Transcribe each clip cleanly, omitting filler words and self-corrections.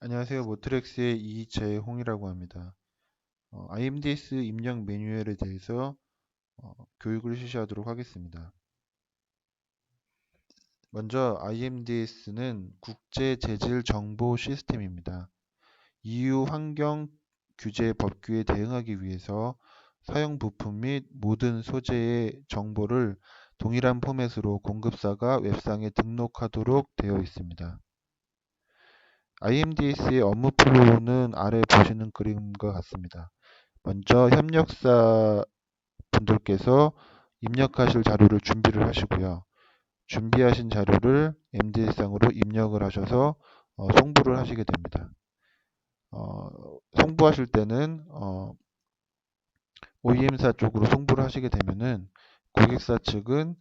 안녕하세요. 모트렉스의 이재홍이라고 합니다. IMDS 입력 매뉴얼에 대해서 교육을 실시하도록 하겠습니다. 먼저 IMDS는 국제 재질 정보 시스템입니다. EU 환경 규제 법규에 대응하기 위해서 사용 부품 및 모든 소재의 정보를 동일한 포맷으로 공급사가 웹상에 등록하도록 되어 있습니다. IMDS의 업무 플로우는 아래 보시는 그림과 같습니다. 먼저 협력사 분들께서 입력하실 자료를 준비를 하시고요. 준비하신 자료를 MDS상으로 입력을 하셔서 송부를 하시게 됩니다. 송부하실 때는 OEM사 쪽으로 송부를 하시게 되면은 고객사 측은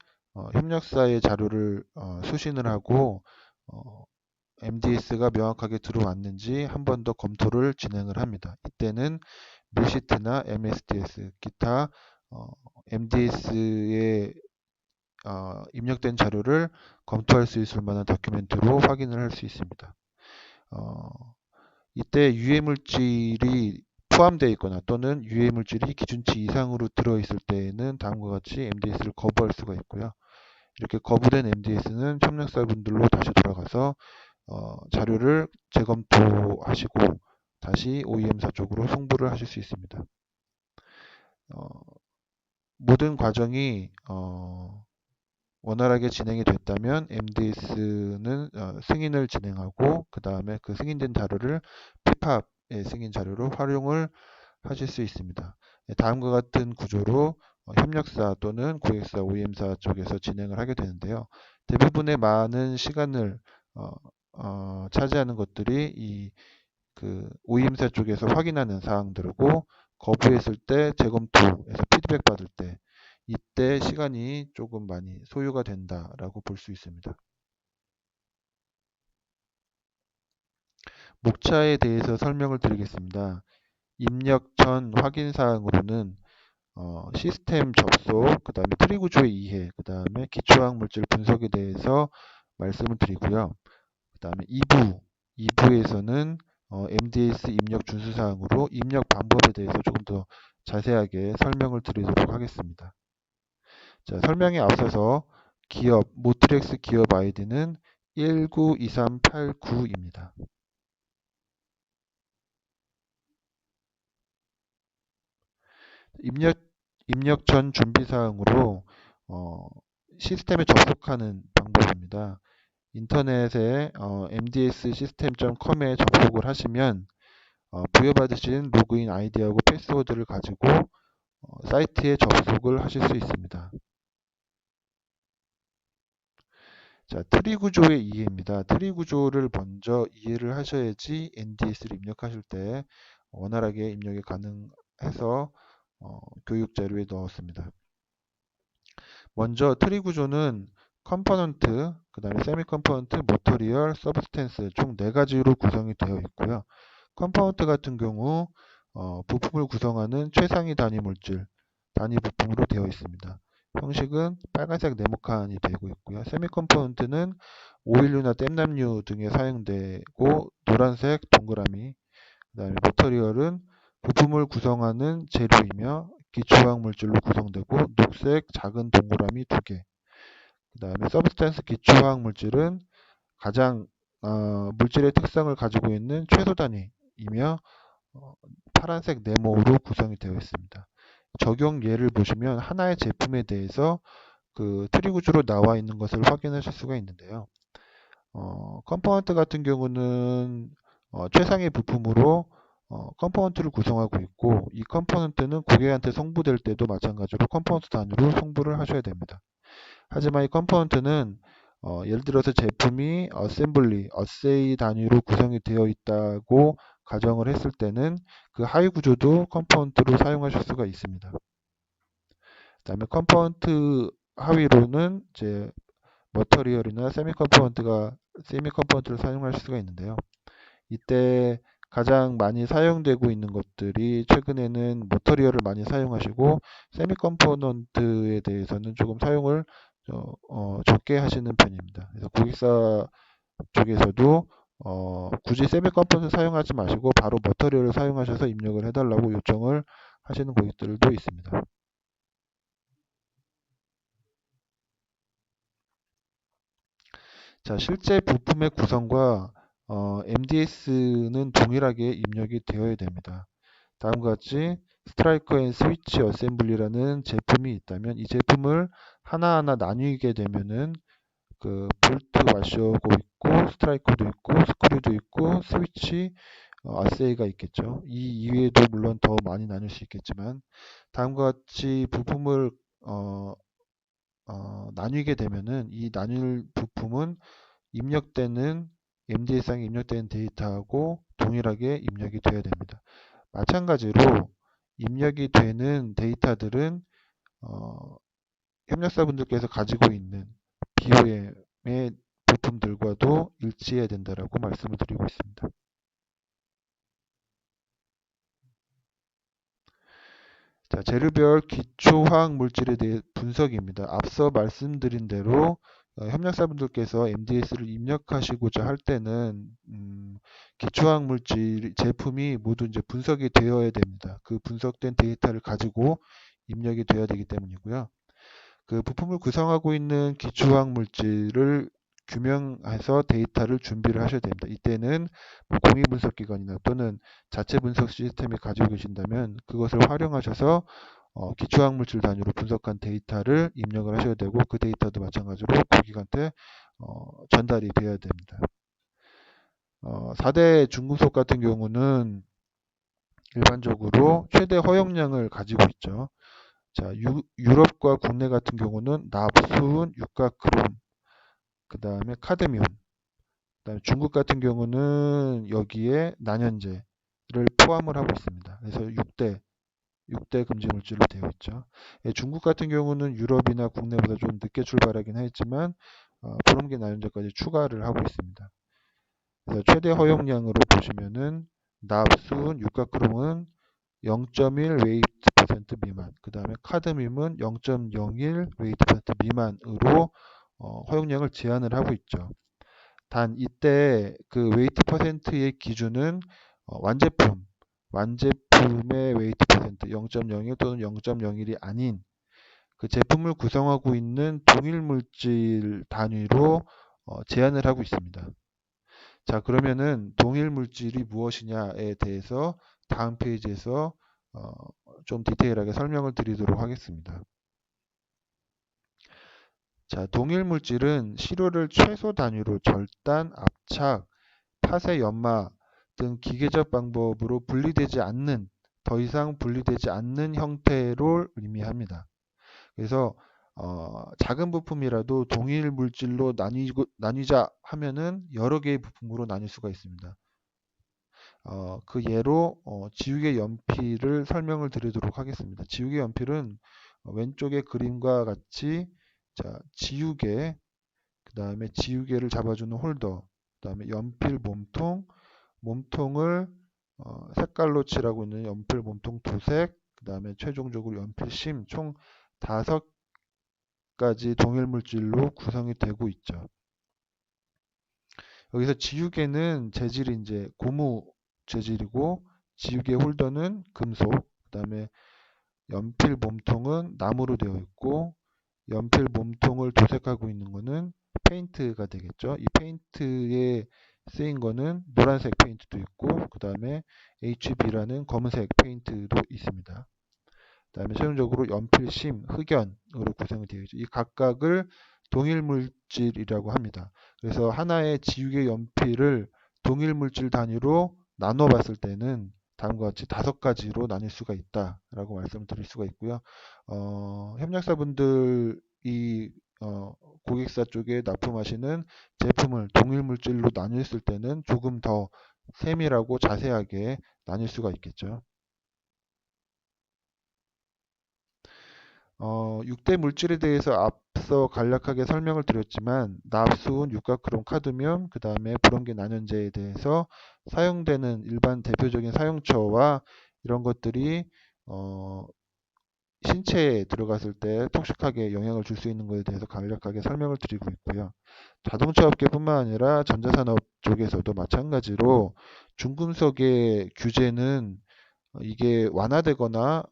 협력사의 자료를 수신을 하고 MDS가 명확하게 들어왔는지 한 번 더 검토를 진행을 합니다. 이때는 밀시트나 MSDS, 기타 MDS에 입력된 자료를 검토할 수 있을 만한 다큐멘트로 확인을 할 수 있습니다. 이때 유해물질이 포함되어 있거나 또는 유해물질이 기준치 이상으로 들어있을 때에는 다음과 같이 MDS를 거부할 수가 있고요. 이렇게 거부된 MDS는 협력사분들로 다시 돌아가서 자료를 재검토하시고 다시 OEM사 쪽으로 송부를 하실 수 있습니다. 모든 과정이 원활하게 진행이 됐다면 MDS는 승인을 진행하고 그 다음에 그 승인된 자료를 PPAP의 승인 자료로 활용을 하실 수 있습니다. 다음과 같은 구조로 협력사 또는 고객사, OEM사 쪽에서 진행을 하게 되는데요. 대부분의 많은 시간을 차지하는 것들이 그 OEM사 쪽에서 확인하는 사항들이고 거부했을 때 재검토에서 피드백 받을 때 이때 시간이 조금 많이 소요가 된다라고 볼 수 있습니다. 목차에 대해서 설명을 드리겠습니다. 입력 전 확인 사항으로는 시스템 접속, 그 다음에 트리 구조의 이해, 그 다음에 기초화학 물질 분석에 대해서 말씀을 드리고요. 그 다음에 2부에서는 MDS 입력 준수 사항으로 입력 방법에 대해서 조금 더 자세하게 설명을 드리도록 하겠습니다. 자, 설명에 앞서서 기업, 모트렉스 기업 아이디는 192389입니다. 입력, 입력 전 준비 사항으로 시스템에 접속하는 방법입니다. 인터넷에 mds system.com에 접속을 하시면 부여받으신 로그인 아이디하고 패스워드를 가지고 사이트에 접속을 하실 수 있습니다. 자, 트리 구조의 이해입니다. 트리 구조를 먼저 이해를 하셔야지 NDS를 입력하실 때 원활하게 입력이 가능해서 교육 자료에 넣었습니다. 먼저 트리 구조는 컴포넌트, 그 다음에 세미 컴포넌트, 머터리얼, 서브스텐스 총 4가지로 구성이 되어 있고요. 컴포넌트 같은 경우 부품을 구성하는 최상위 단위 물질, 단위 부품으로 되어 있습니다. 형식은 빨간색 네모칸이 되고 있고요. 세미 컴포넌트는 오일류나 댐남류 등에 사용되고 노란색 동그라미, 그 다음에 머터리얼은 부품을 구성하는 재료이며 기초화학 물질로 구성되고 녹색 작은 동그라미 2개. 그 다음에 서브스탄스 기초화학 물질은 가장 물질의 특성을 가지고 있는 최소 단위이며 파란색 네모로 구성이 되어 있습니다. 적용 예를 보시면 하나의 제품에 대해서 그 트리 구조로 나와 있는 것을 확인하실 수가 있는데요. 컴포넌트 같은 경우는 최상의 부품으로 컴포넌트를 구성하고 있고 이 컴포넌트는 고객한테 송부될 때도 마찬가지로 컴포넌트 단위로 송부를 하셔야 됩니다. 하지만 이 컴포넌트는 예를 들어서 제품이 어셈블리, 어세이 단위로 구성이 되어 있다고 가정을 했을 때는 그 하위 구조도 컴포넌트로 사용하실 수가 있습니다. 그다음에 컴포넌트 하위로는 이제 머터리얼이나 세미 컴포넌트를 사용할 수가 있는데요. 이때 가장 많이 사용되고 있는 것들이 최근에는 머터리얼을 많이 사용하시고 세미 컴포넌트에 대해서는 조금 사용을 적게 하시는 편입니다. 그래서 고객사 쪽에서도 굳이 세미 컴포넌트 사용하지 마시고 바로 머터리얼을 사용하셔서 입력을 해달라고 요청을 하시는 고객들도 있습니다. 자, 실제 부품의 구성과 MDS는 동일하게 입력이 되어야 됩니다. 다음과 같이 스트라이커 앤 스위치 어셈블리라는 제품이 있다면 이 제품을 하나하나 나뉘게 되면은 그 볼트 와셔고 있고 스트라이커도 있고 스크류도 있고 스위치 아세이가 있겠죠. 이 이외에도 물론 더 많이 나눌 수 있겠지만 다음과 같이 부품을 어, 나뉘게 되면은 이 나눌 부품은 입력되는 MDS상에 입력되는 데이터하고 동일하게 입력이 되어야 됩니다. 마찬가지로 입력이 되는 데이터들은 협력사분들께서 가지고 있는 BOM의 부품들과도 일치해야 된다라고 말씀을 드리고 있습니다. 자, 재료별 기초화학 물질에 대해 분석입니다. 앞서 말씀드린 대로 협력사분들께서 MDS를 입력하시고자 할 때는 기초화학 물질 제품이 모두 이제 분석이 되어야 됩니다. 그 분석된 데이터를 가지고 입력이 되어야 되기 때문이고요. 그 부품을 구성하고 있는 기초화학 물질을 규명해서 데이터를 준비를 하셔야 됩니다. 이때는 뭐 공유 분석기관이나 또는 자체 분석 시스템이 가지고 계신다면 그것을 활용하셔서 기초화학 물질 단위로 분석한 데이터를 입력을 하셔야 되고 그 데이터도 마찬가지로 고객한테 전달이 되어야 됩니다. 4대 중금속 같은 경우는 일반적으로 최대 허용량을 가지고 있죠. 자, 유럽과 국내 같은 경우는 납수은, 육가크롬, 그 다음에 카드뮴, 그다음에 중국 같은 경우는 여기에 난연제를 포함을 하고 있습니다. 그래서 6대 금지 물질로 되어 있죠. 예, 중국 같은 경우는 유럽이나 국내보다 좀 늦게 출발하긴 했지만 브롬계 난연제까지 추가를 하고 있습니다. 그래서 최대 허용량으로 보시면은 납수은, 육가크롬은 0.1 웨이트 퍼센트 미만, 그 다음에 카드뮴은 0.01 웨이트 퍼센트 미만으로 허용량을 제한을 하고 있죠. 단 이때 그 웨이트 퍼센트의 기준은 완제품의 웨이트 퍼센트 0.01 또는 0.01이 아닌 그 제품을 구성하고 있는 동일 물질 단위로 제한을 하고 있습니다. 자, 그러면은 동일 물질이 무엇이냐에 대해서 다음 페이지에서 어, 좀 디테일하게 설명을 드리도록 하겠습니다. 자, 동일 물질은 시료를 최소 단위로 절단, 압착, 파쇄, 연마 등 기계적 방법으로 분리되지 않는, 더 이상 분리되지 않는 형태로 의미합니다. 그래서 작은 부품이라도 동일 물질로 나뉘자 하면은 여러 개의 부품으로 나뉠 수가 있습니다. 그 예로 지우개 연필을 설명을 드리도록 하겠습니다. 지우개 연필은 왼쪽의 그림과 같이 자, 지우개, 그 다음에 지우개를 잡아주는 홀더, 그 다음에 연필 몸통, 몸통을 색깔로 칠하고 있는 연필 몸통 두색, 그 다음에 최종적으로 연필심 총 5가지 동일 물질로 구성이 되고 있죠. 여기서 지우개는 재질이 이제 고무 재질이고 지우개 홀더는 금속, 그 다음에 연필 몸통은 나무로 되어 있고 연필 몸통을 도색하고 있는 거는 페인트가 되겠죠. 이 페인트에 쓰인 거는 노란색 페인트도 있고 그 다음에 HB라는 검은색 페인트도 있습니다. 그 다음에 최종적으로 연필심, 흑연으로 구성이 되어 있죠. 이 각각을 동일 물질이라고 합니다. 그래서 하나의 지우개 연필을 동일 물질 단위로 나눠 봤을 때는 다음과 같이 5가지로 나뉠 수가 있다라고 말씀드릴 수가 있고요. 협력사분들이 고객사 쪽에 납품하시는 제품을 동일 물질로 나눴을 때는 조금 더 세밀하고 자세하게 나뉠 수가 있겠죠. 6대 물질에 대해서 앞서 간략하게 설명을 드렸지만 납수은, 육가크롬, 카드뮴, 그 다음에 브롬계 난연제에 대해서 사용되는 일반 대표적인 사용처와 이런 것들이 신체에 들어갔을 때 톡식하게 영향을 줄 수 있는 것에 대해서 간략하게 설명을 드리고 있고요. 자동차 업계뿐만 아니라 전자산업 쪽에서도 마찬가지로 중금속의 규제는 이게 완화되거나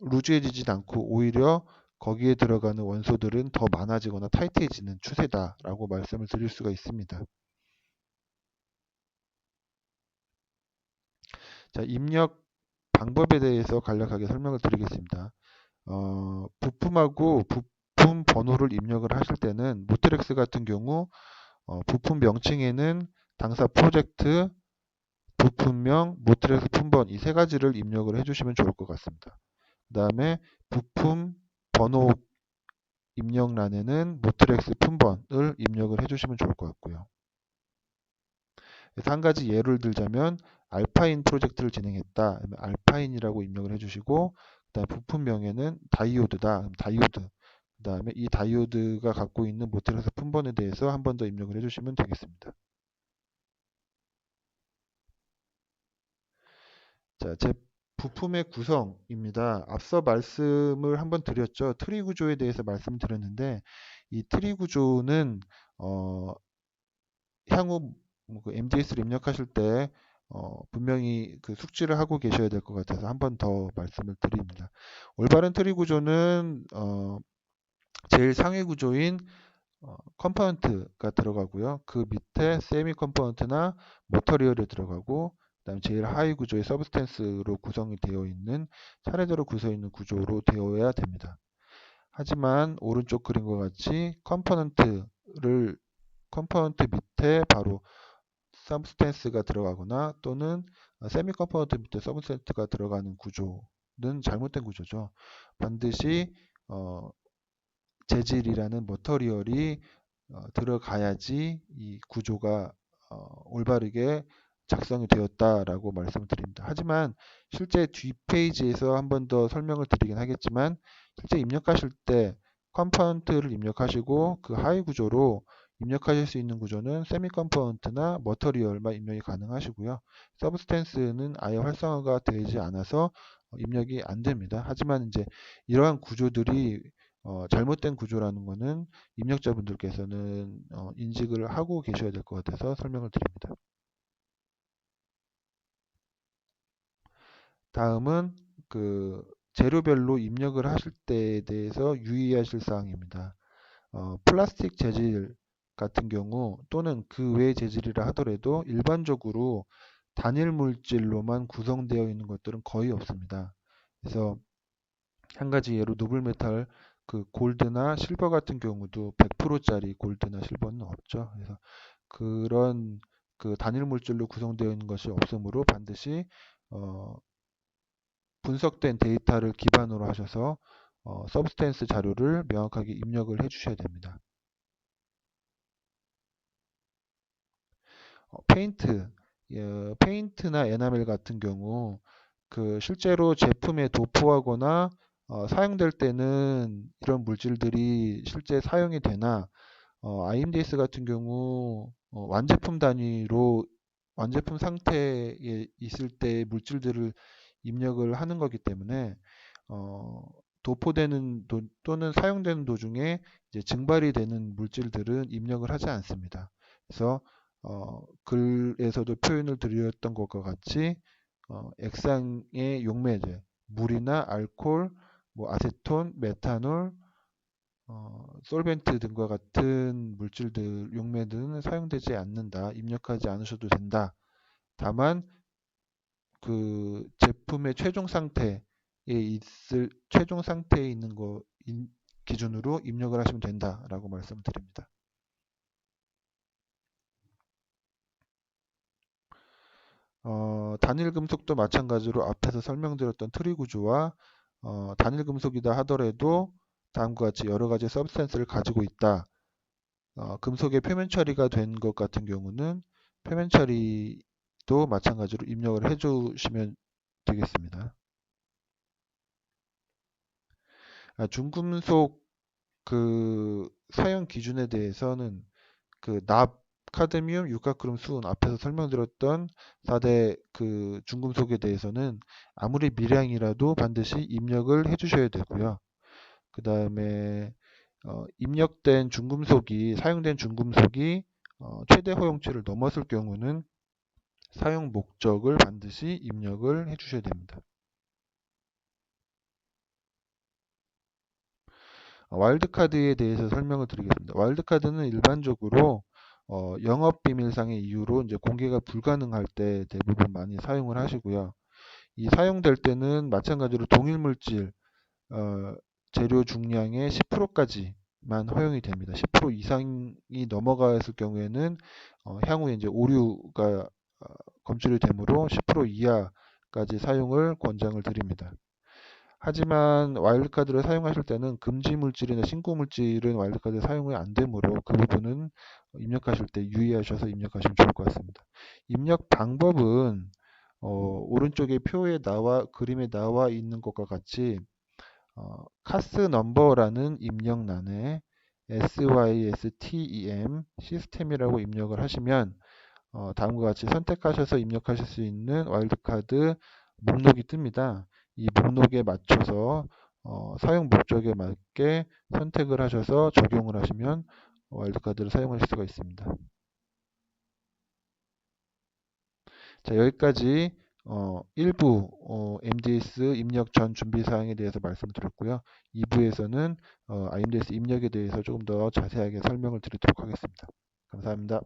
루즈해지진 않고 오히려 거기에 들어가는 원소들은 더 많아지거나 타이트해지는 추세다라고 말씀을 드릴 수가 있습니다. 자, 입력 방법에 대해서 간략하게 설명을 드리겠습니다. 부품하고 부품 번호를 입력을 하실 때는 모트렉스 같은 경우 부품 명칭에는 당사 프로젝트, 부품명, 모트렉스 품번 이 세 가지를 입력을 해주시면 좋을 것 같습니다. 그 다음에 부품 번호 입력란에는 모트렉스 품번을 입력을 해주시면 좋을 것 같고요. 그래서 한 가지 예를 들자면 알파인 프로젝트를 진행했다. 알파인이라고 입력을 해주시고 그다음 부품명에는 다이오드다. 그럼 다이오드. 그 다음에 이 다이오드가 갖고 있는 모트렉스 품번에 대해서 한 번 더 입력을 해주시면 되겠습니다. 자, 제 부품의 구성입니다. 앞서 말씀을 한번 드렸죠. 트리 구조에 대해서 말씀드렸는데 이 트리 구조는 향후 그 MDS를 입력하실 때 분명히 그 숙지를 하고 계셔야 될 것 같아서 한 번 더 말씀을 드립니다. 올바른 트리 구조는 제일 상위 구조인 컴포넌트가 들어가고요. 그 밑에 세미 컴포넌트나 머터리얼이 들어가고 그다음에 제일 하위 구조의 서브스텐스로 구성이 되어 있는 차례대로 구성 있는 구조로 되어야 됩니다. 하지만 오른쪽 그림과 같이 컴포넌트 밑에 바로 서브스텐스가 들어가거나 또는 세미 컴포넌트 밑에 서브스텐스가 들어가는 구조는 잘못된 구조죠. 반드시 재질이라는 머터리얼이 들어가야지 이 구조가 올바르게 작성이 되었다라고 말씀드립니다. 하지만 실제 뒷페이지에서 한 번 더 설명을 드리긴 하겠지만 실제 입력하실 때 컴포넌트를 입력하시고 그 하위 구조로 입력하실 수 있는 구조는 세미 컴포넌트나 머터리얼만 입력이 가능하시고요. 서브스텐스는 아예 활성화가 되지 않아서 입력이 안 됩니다. 하지만 이제 이러한 구조들이 잘못된 구조라는 것은 입력자분들께서는 인식을 하고 계셔야 될 것 같아서 설명을 드립니다. 다음은 그 재료별로 입력을 하실 때에 대해서 유의하실 사항입니다. 플라스틱 재질 같은 경우 또는 그 외 재질이라 하더라도 일반적으로 단일 물질로만 구성되어 있는 것들은 거의 없습니다. 그래서 한 가지 예로 노블메탈 그 골드나 실버 같은 경우도 100%짜리 골드나 실버는 없죠. 그래서 그런 그 단일 물질로 구성되어 있는 것이 없으므로 반드시 분석된 데이터를 기반으로 하셔서 서브스텐스 자료를 명확하게 입력을 해 주셔야 됩니다. 페인트, 페인트나 에나멜 같은 경우 그 실제로 제품에 도포하거나 사용될 때는 이런 물질들이 실제 사용이 되나 IMDS 같은 경우 완제품 단위로 완제품 상태에 있을 때 물질들을 입력을 하는 거기 때문에 도포되는 또는 사용되는 도중에 이제 증발이 되는 물질들은 입력을 하지 않습니다. 그래서 글에서도 표현을 드렸던 것과 같이 액상의 용매제, 물이나 알코올, 뭐 아세톤, 메탄올, 솔벤트 등과 같은 물질들, 용매들은 사용되지 않는다. 입력하지 않으셔도 된다. 다만 그 제품의 최종 상태에 있는 거 기준으로 입력을 하시면 된다라고 말씀드립니다. 단일 금속도 마찬가지로 앞에서 설명드렸던 트리 구조와 단일 금속이다 하더라도 다음과 같이 여러 가지 서브스탄스를 가지고 있다. 금속의 표면 처리가 된 것 같은 경우는 표면 처리도 마찬가지로 입력을 해주시면 되겠습니다. 중금속 그 사용 기준에 대해서는 그 납 카드뮴, 유가크롬, 수은 앞에서 설명드렸던 4대 그 중금속에 대해서는 아무리 미량이라도 반드시 입력을 해주셔야 되고요. 그 다음에 입력된 중금속이 사용된 중금속이 최대 허용치를 넘었을 경우는 사용 목적을 반드시 입력을 해주셔야 됩니다. 와일드카드에 대해서 설명을 드리겠습니다. 와일드카드는 일반적으로 영업비밀상의 이유로 이제 공개가 불가능할 때 대부분 많이 사용을 하시고요. 이 사용될 때는 마찬가지로 동일물질 재료 중량의 10%까지만 허용이 됩니다. 10% 이상이 넘어갔을 경우에는 향후에 이제 오류가 검출이 되므로 10% 이하까지 사용을 권장을 드립니다. 하지만 와일드카드를 사용하실 때는 금지 물질이나 신고 물질은 와일드카드 사용이 안 되므로 그 부분은 입력하실 때 유의하셔서 입력하시면 좋을 것 같습니다. 입력 방법은 오른쪽에 그림에 나와 있는 것과 같이 카스 넘버라는 입력란에 SYSTEM 시스템이라고 입력을 하시면 다음과 같이 선택하셔서 입력하실 수 있는 와일드카드 목록이 뜹니다. 이 목록에 맞춰서 사용 목적에 맞게 선택을 하셔서 적용을 하시면 와일드카드를 사용하실 수가 있습니다. 자, 여기까지 1부 MDS 입력 전 준비 사항에 대해서 말씀드렸고요. 2부에서는 IMDS 입력에 대해서 조금 더 자세하게 설명을 드리도록 하겠습니다. 감사합니다.